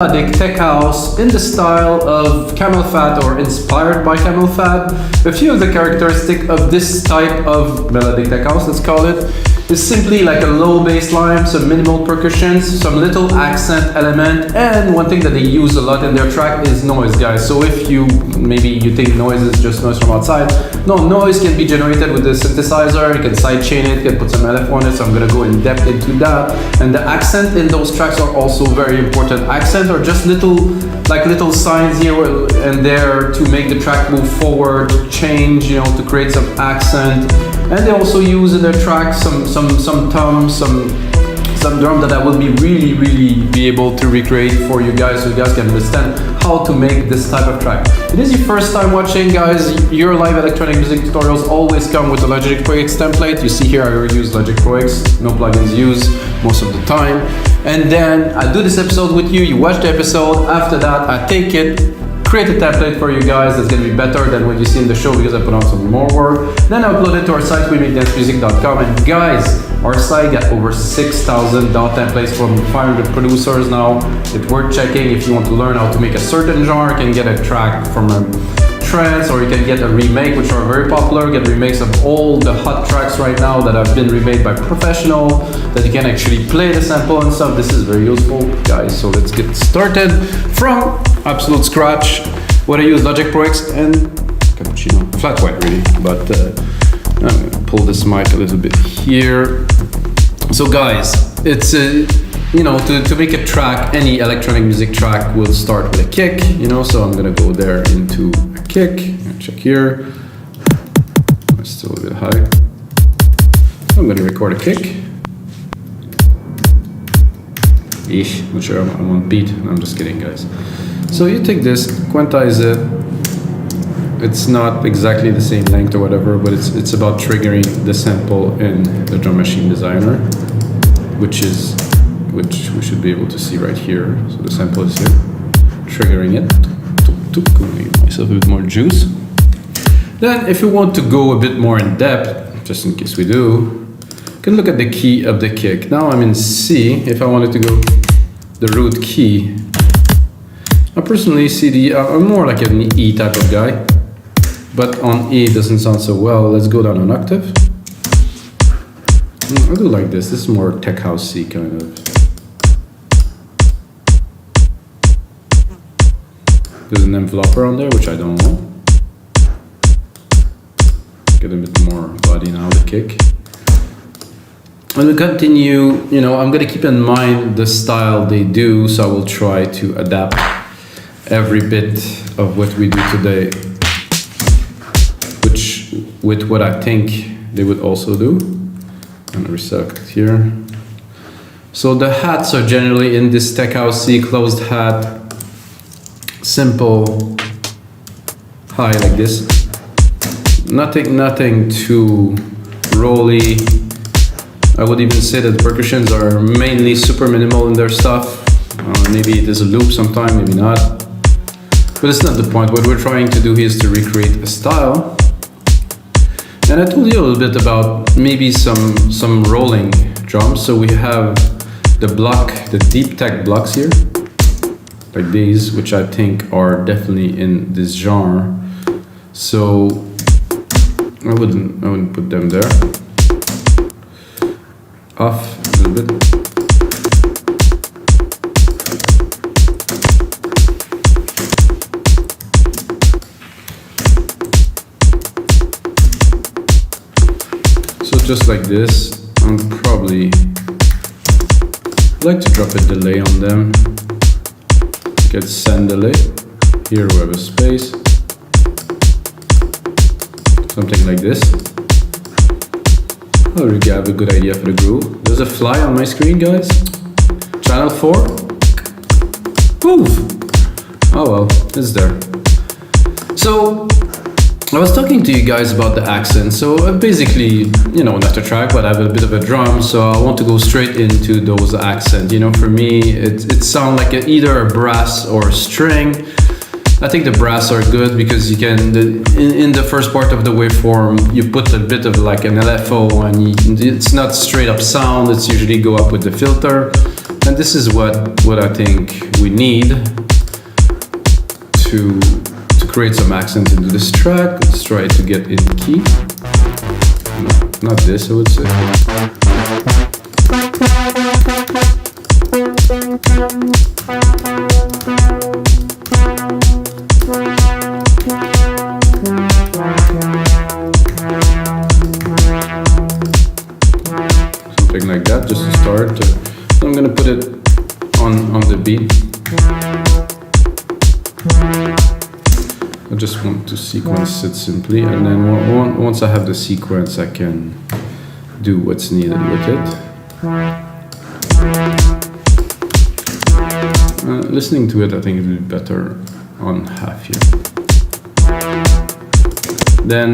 Melodic Tech House in the style of Camelphat or inspired by Camelphat. A few of the characteristics of this type of Melodic Tech House, let's call it, is simply like a low bass line, some minimal percussions, some little accent element, and one thing that they use a lot in their track is noise, guys. So if maybe you think noise is just noise from outside, no, noise can be generated with the synthesizer. You can sidechain it, you can put some LF on it, so I'm gonna go in depth into that. And the accent in those tracks are also very important. Accent are just little signs here and there to make the track move forward, change, to create some accent. And they also use in their tracks some tom, some drum that I will be really be able to recreate for you guys, so you guys can understand how to make this type of track. If it is your first time watching, guys, your live electronic music tutorials always come with a Logic Pro X template. You see here I already use Logic Pro X, no plugins used most of the time. And then I do this episode with you, you watch the episode, after that I take it, create a template for you guys that's going to be better than what you see in the show because I put out some more work. Then I upload it to our site, weMakeDanceMusic.com, and guys, our site got over 6,000 DAW templates from 500 producers now. It's worth checking if you want to learn how to make a certain genre. You can get a track from a trance, or you can get a remake, which are very popular. Get remakes of all the hot tracks right now that have been remade by professional, that you can actually play the sample and stuff. This is very useful, guys. So let's get started from absolute scratch. What I use, Logic Pro X and cappuccino, flat white really, but I'm gonna pull this mic a little bit here. So guys, it's to make a track, any electronic music track will start with a kick, so I'm gonna go there into a kick. Check here, it's still a bit high. I'm gonna record a kick. Not sure I'm on beat. No, I'm just kidding, guys. So you take this, quantize it. It's not exactly the same length or whatever, but it's about triggering the sample in the Drum Machine Designer, which we should be able to see right here. So the sample is here, triggering it. Give myself a bit more juice. Then if you want to go a bit more in depth, just in case we do, you can look at the key of the kick. Now I'm in C. If I wanted to go the root key, I personally see I'm more like an E type of guy, but on E it doesn't sound so well. Let's go down an octave. I do like this. This is more tech house-y kind of. There's an enveloper on there, which I don't want. Get a bit more body now, the kick. And we'll continue, I'm gonna keep in mind the style they do, so I will try to adapt every bit of what we do today, with what I think they would also do. I'm gonna reselect it here. So the hats are generally in this tech house C closed hat, simple, high like this. Nothing too rolly. I would even say that the percussions are mainly super minimal in their stuff. Maybe there's a loop sometime, maybe not. But it's not the point. What we're trying to do here is to recreate a style. And I told you a little bit about maybe some rolling drums. So we have the deep tech blocks here, like these, which I think are definitely in this genre. So I wouldn't put them there. Off a little bit. So just like this, I'm probably like to drop a delay on them. Get send delay. Here we have a space. Something like this. I already have a good idea for the groove. There's a fly on my screen, guys. Channel 4. Move. Oh well, it's there. So I was talking to you guys about the accent. So basically, not a track, but I have a bit of a drum, so I want to go straight into those accents. For me, it sounds like either a brass or a string. I think the brass are good because you can, in the first part of the waveform, you put a bit of like an LFO, and it's not straight up sound, it's usually go up with the filter. And this is what I think we need to create some accent into this track. Let's try to get in key. No, not this, I would say. Something like that, just to start. So I'm gonna put it on the beat. I just want to sequence it simply, and then once I have the sequence, I can do what's needed with it. Listening to it, I think it would be better on half here. Then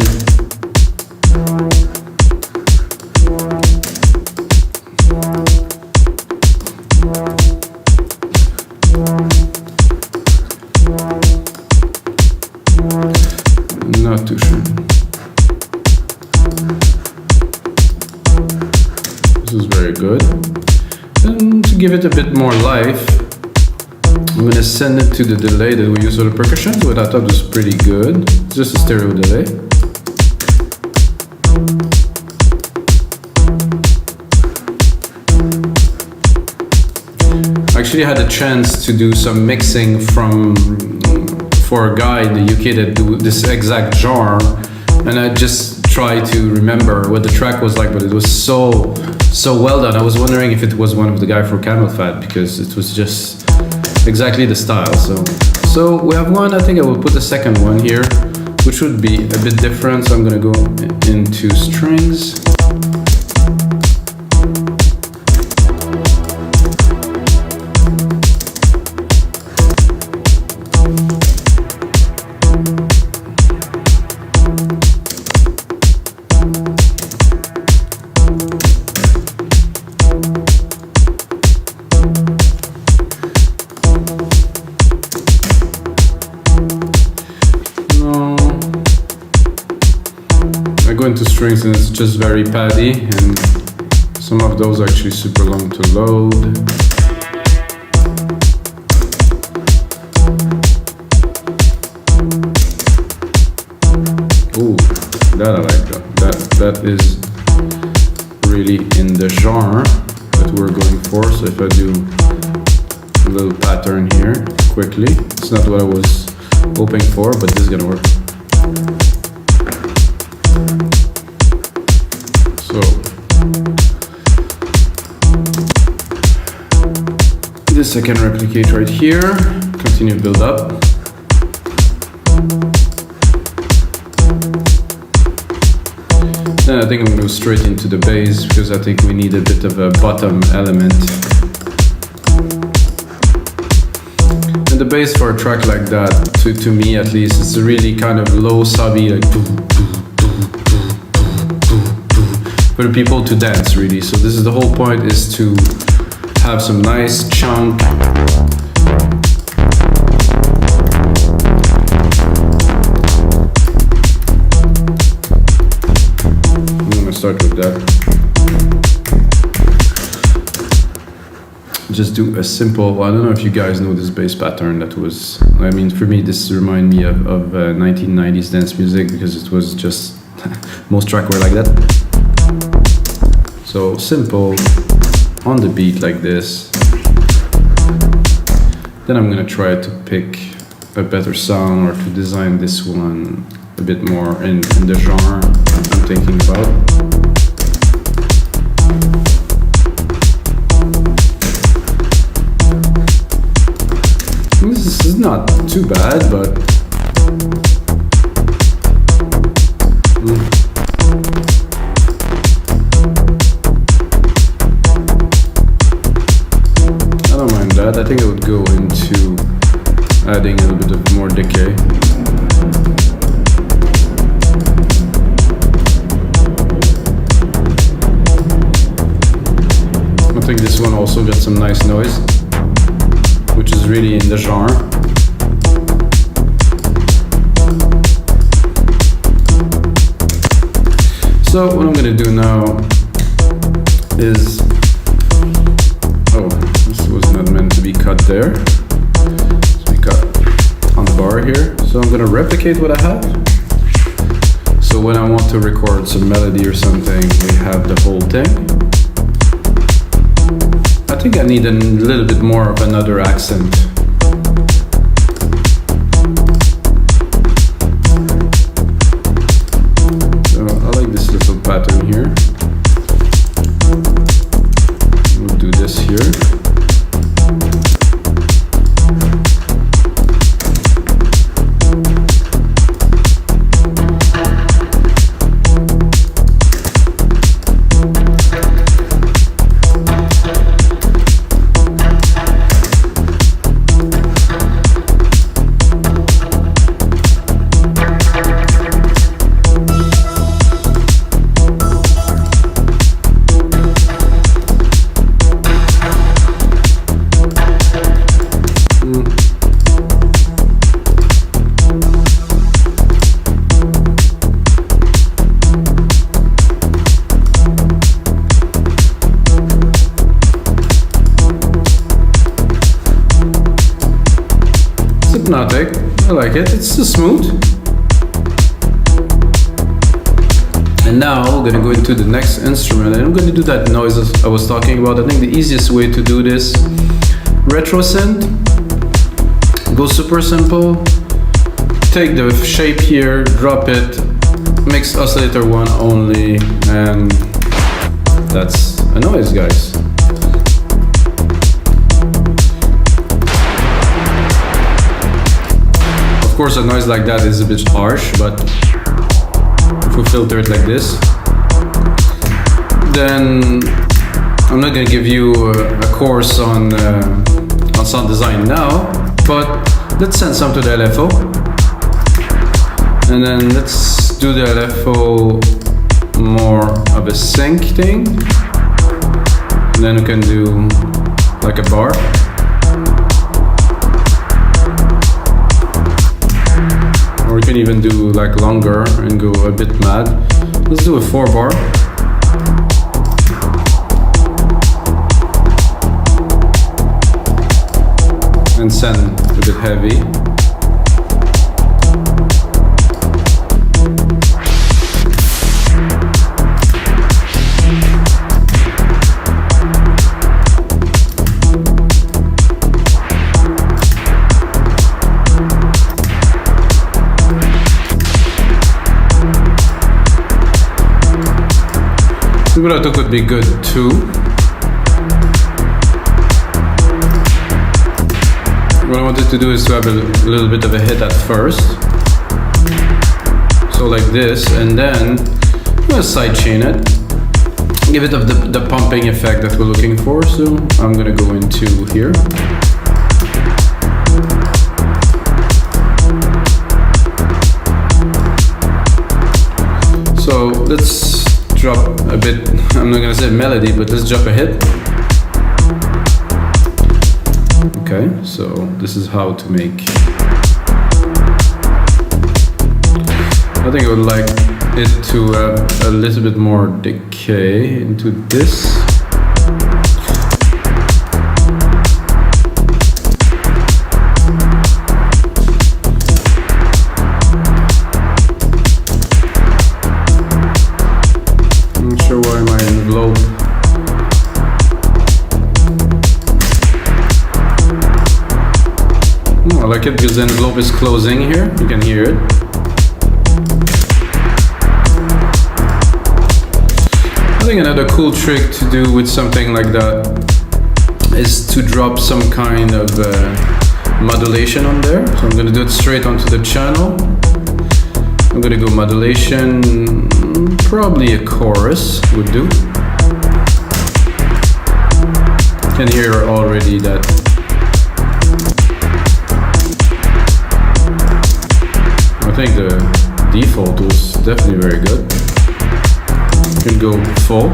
not too sure. This is very good. And to give it a bit more life, I'm gonna send it to the delay that we use for the percussion, which I thought was pretty good. It's just a stereo delay. I actually had a chance to do some mixing for a guy in the UK that do this exact genre, and I just tried to remember what the track was like, but it was so well done. I was wondering if it was one of the guy for Camelphat, because it was just exactly the style. So we have one. I think I will put a second one here, which would be a bit different. So I'm gonna go into strings. Into strings, and it's just very paddy, and some of those are actually super long to load. Ooh, that I like that. That is really in the genre that we're going for. So if I do a little pattern here quickly, it's not what I was hoping for, but this is gonna work. So this I can replicate right here, continue build up. Then I think I'm going to go straight into the bass, because I think we need a bit of a bottom element. And the bass for a track like that, to me at least, it's really kind of low subby, like for the people to dance, really. So this is the whole point, is to have some nice chunk. I'm gonna start with that. Just do a simple, I don't know if you guys know this bass pattern that was, I mean, for me this reminds me of 1990s dance music, because it was just, most tracks were like that. So simple, on the beat like this. Then I'm gonna try to pick a better sound, or to design this one a bit more in the genre I'm thinking about. This is not too bad, but I think I would go into adding a little bit of more decay. I think this one also got some nice noise, which is really in the genre. So what I'm gonna do now is, not meant to be cut there. So we cut on the bar here. So I'm gonna replicate what I have. So when I want to record some melody or something, we have the whole thing. I think I need a little bit more of another accent. So I like this little pattern here. We'll do this here. Hypnotic. I like it. It's so smooth. And now we're gonna go into the next instrument, and I'm gonna do that noise I was talking about. I think the easiest way to do this, retro synth, go super simple, take the shape here, drop it, mix oscillator 1 only, and that's a noise, guys. Of course, a noise like that is a bit harsh, but if we filter it like this, then I'm not going to give you a course on sound design now, but let's send some to the LFO, and then let's do the LFO more of a sync thing, and then we can do like a bar. Or we can even do like longer and go a bit mad. Let's do a 4 bar. And send a bit heavy. Vibrato could be good too. What I wanted to do is to have a little bit of a hit at first. So like this, and then I'm gonna sidechain it. Give it the pumping effect that we're looking for. So I'm gonna go into here. So let's drop a bit, I'm not gonna say melody, but let's drop a hit. Okay, so this is how to make. I think I would like it to a little bit more decay into this. I like it because the envelope is closing here, you can hear it. I think another cool trick to do with something like that is to drop some kind of modulation on there. So I'm going to do it straight onto the channel. I'm going to go modulation, probably a chorus would do. You can hear already that I think the default was definitely very good. You can go full.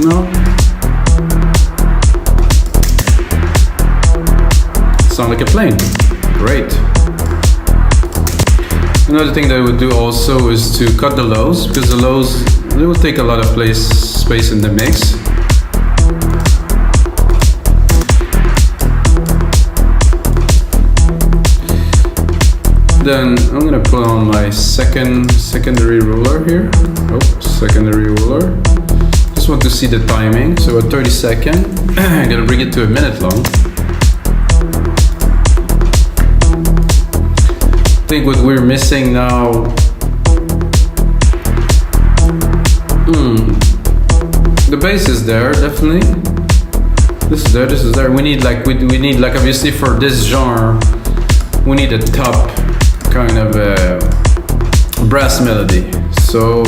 No. Sound like a plane. Great. Another thing that I would do also is to cut the lows, because the lows, they will take a lot of space in the mix. Then I'm gonna put on my secondary ruler here. Oh, secondary ruler. Just want to see the timing. So at 30 seconds, I'm gonna bring it to a minute long. I think what we're missing now. The bass is there, definitely. This is there, this is there. We need like obviously for this genre, we need a top kind of brass melody. So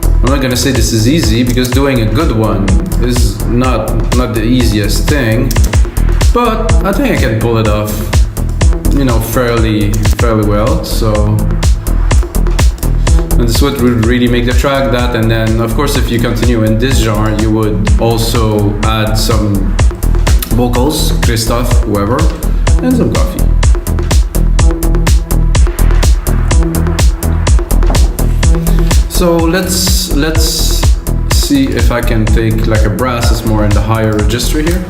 I'm not gonna say this is easy because doing a good one is not the easiest thing, but I think I can pull it off, you know, fairly well. So and this would really make the track that, and then of course if you continue in this genre, you would also add some vocals, Christoph, whoever, and some coffee. So let's see if I can take like a brass is more in the higher register here.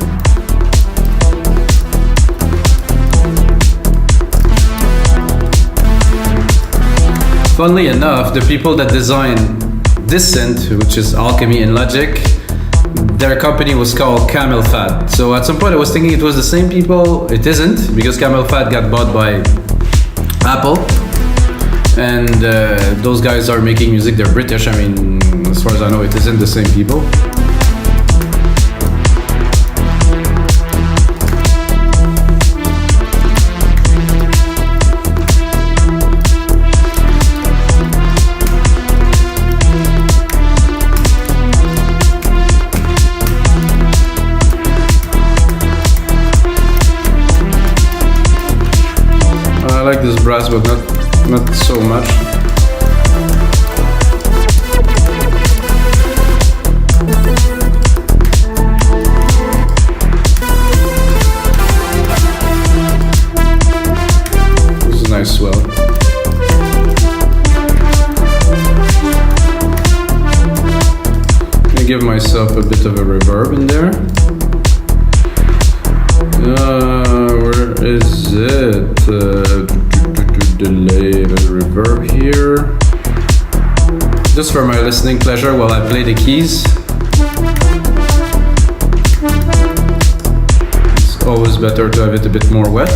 Funnily enough, the people that designed this synth, which is Alchemy and Logic, their company was called Camelphat. So at some point I was thinking it was the same people. It isn't, because Camelphat got bought by Apple. And those guys are making music, they're British. I mean, as far as I know, it isn't the same people. I like this brass, but not so much. This is a nice swell. I'm gonna give myself a bit of a reverb in there. Where is it? Delay the reverb here. Just for my listening pleasure while I play the keys. It's always better to have it a bit more wet.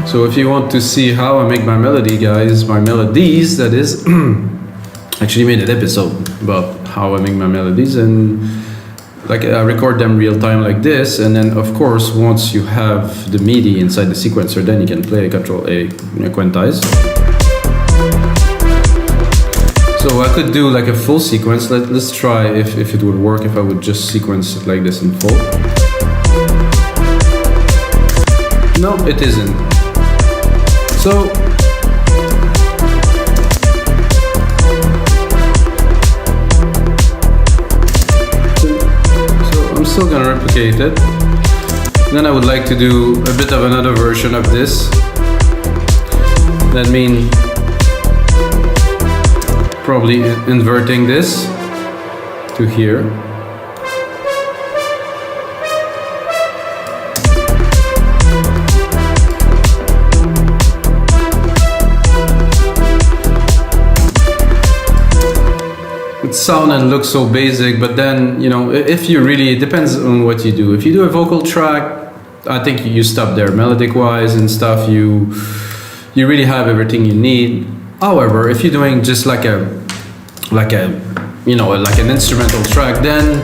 So if you want to see how I make my melody, guys, my melodies, that is, actually made an episode about how I make my melodies, and like I record them real time like this, and then of course once you have the MIDI inside the sequencer, then you can play Control A, quantize. So I could do like a full sequence. Let's try if it would work if I would just sequence it like this in full. No, it isn't. So I'm still gonna replicate it. Then I would like to do a bit of another version of this. That means probably inverting this to here. It sounds and looks so basic, but then, you know, if you really, it depends on what you do. If you do a vocal track, I think you stop there, melodic wise and stuff, you really have everything you need. However, if you're doing just like a you know, like an instrumental track, then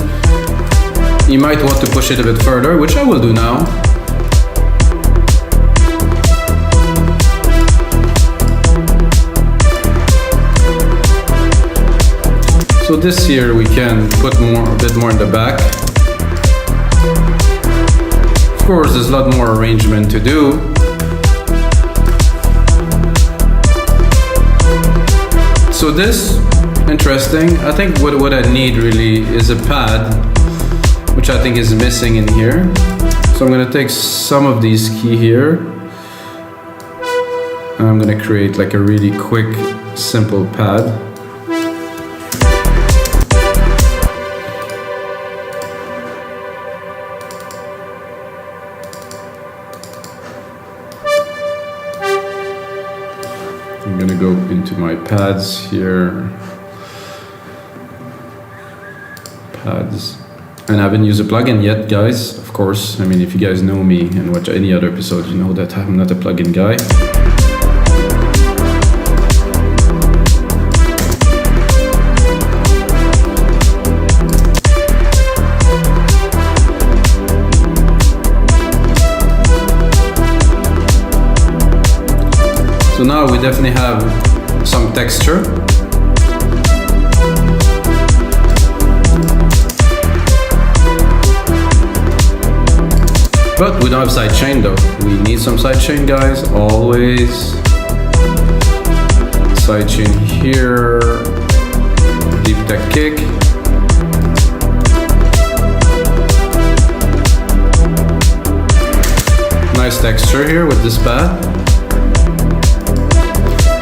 you might want to push it a bit further, which I will do now. So this here we can put a bit more in the back course, there's a lot more arrangement to do. So this, interesting. I think what I need really is a pad, which I think is missing in here. So I'm gonna take some of these keys here, and I'm gonna create like a really quick, simple pad. I'm gonna go into my pads here. Pads. And I haven't used a plugin yet, guys. Of course, I mean, if you guys know me and watch any other episode, you know that I'm not a plugin guy. So now we definitely have some texture. But we don't have sidechain though. We need some sidechain, guys, always. Sidechain here, deep tech kick. Nice texture here with this pad.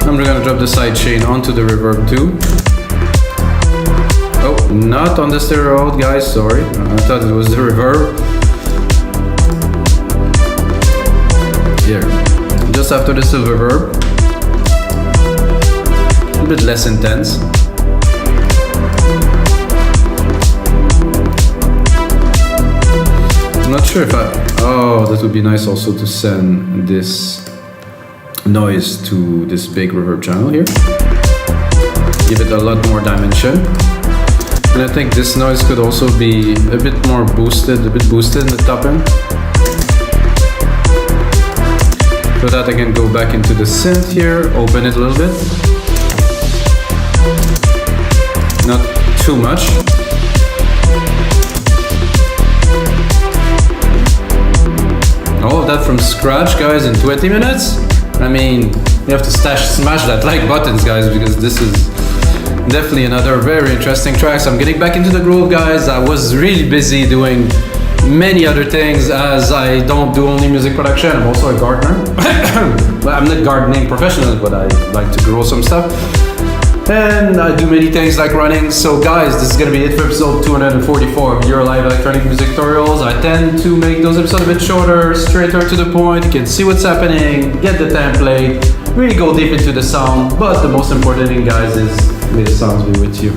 I'm gonna drop the sidechain onto the reverb too. Oh, not on the stereo out, guys, sorry. I thought it was the reverb. Here, just after the silver reverb. A bit less intense. I'm not sure if oh, that would be nice also to send this noise to this big reverb channel here. Give it a lot more dimension. And I think this noise could also be a bit more boosted, in the top end. For that I can go back into the synth here, open it a little bit. Not too much. All of that from scratch, guys, in 20 minutes? I mean, you have to smash that like buttons, guys, because this is definitely another very interesting track. So I'm getting back into the groove, guys. I was really busy doing many other things, as I don't do only music production. I'm also a gardener. Well, I'm not gardening professional, but I like to grow some stuff. And I do many things like running. So guys, this is gonna be it for episode 244 of Your Live Electronic Music Tutorials. I tend to make those episodes a bit shorter, straighter to the point. You can see what's happening, get the template, really go deep into the sound. But the most important thing, guys, is may the sounds be with you.